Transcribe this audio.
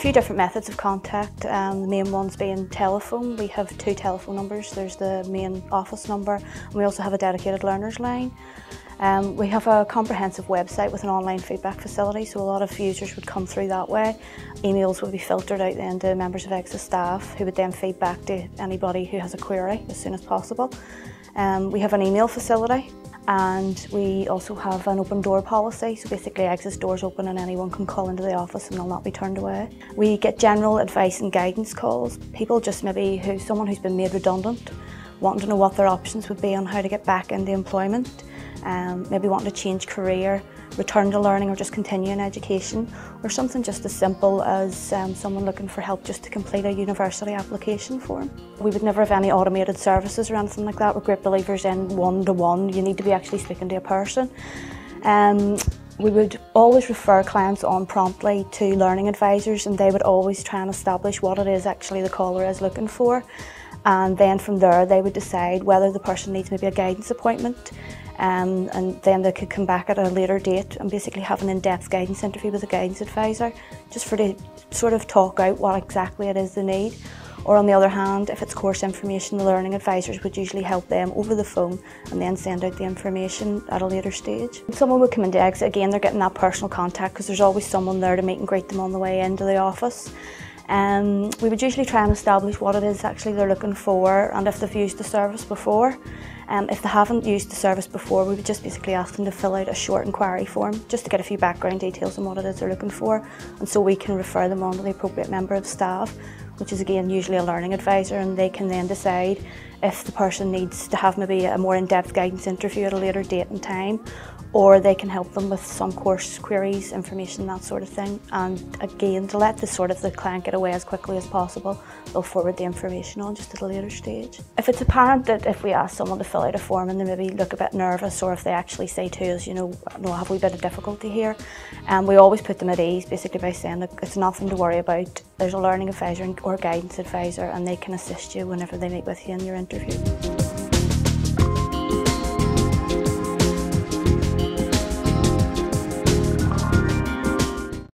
few different methods of contact, the main ones being telephone. We have 2 telephone numbers. There's the main office number and we also have a dedicated learners line. We have a comprehensive website with an online feedback facility, so a lot of users would come through that way. Emails would be filtered out then to members of EGSA staff who would then feed back to anybody who has a query as soon as possible. We have an email facility. And we also have an open door policy, so basically EGSA's doors open and anyone can call into the office and they'll not be turned away. We get general advice and guidance calls, people just maybe someone who's been made redundant, wanting to know what their options would be on how to get back into employment, maybe wanting to change career, return to learning or just continue in education, or something just as simple as someone looking for help just to complete a university application form. We would never have any automated services or anything like that. We're great believers in one-to-one. You need to be actually speaking to a person. We would always refer clients on promptly to learning advisors, and they would always try and establish what it is actually the caller is looking for. And then from there they would decide whether the person needs maybe a guidance appointment, and then they could come back at a later date and basically have an in-depth guidance interview with a guidance advisor, just for to sort of talk out what exactly it is they need. Or on the other hand, if it's course information, the learning advisors would usually help them over the phone and then send out the information at a later stage. When someone would come into EGSA, again they're getting that personal contact because there's always someone there to meet and greet them on the way into the office. We would usually try and establish what it is actually they're looking for and if they've used the service before. If they haven't used the service before, we would just basically ask them to fill out a short inquiry form just to get a few background details on what it is they're looking for, and so we can refer them on to the appropriate member of staff, which is again usually a learning advisor, and they can then decide if the person needs to have maybe a more in-depth guidance interview at a later date and time, or they can help them with some course queries, information, that sort of thing. And again, to let the client get away as quickly as possible, they'll forward the information on just at a later stage. If it's apparent that if we ask someone to fill out a form and they maybe look a bit nervous, or if they actually say to us, no, have we a bit of difficulty here, we always put them at ease, basically by saying that it's nothing to worry about. There's a learning advisor or guidance advisor and they can assist you whenever they meet with you in your interview.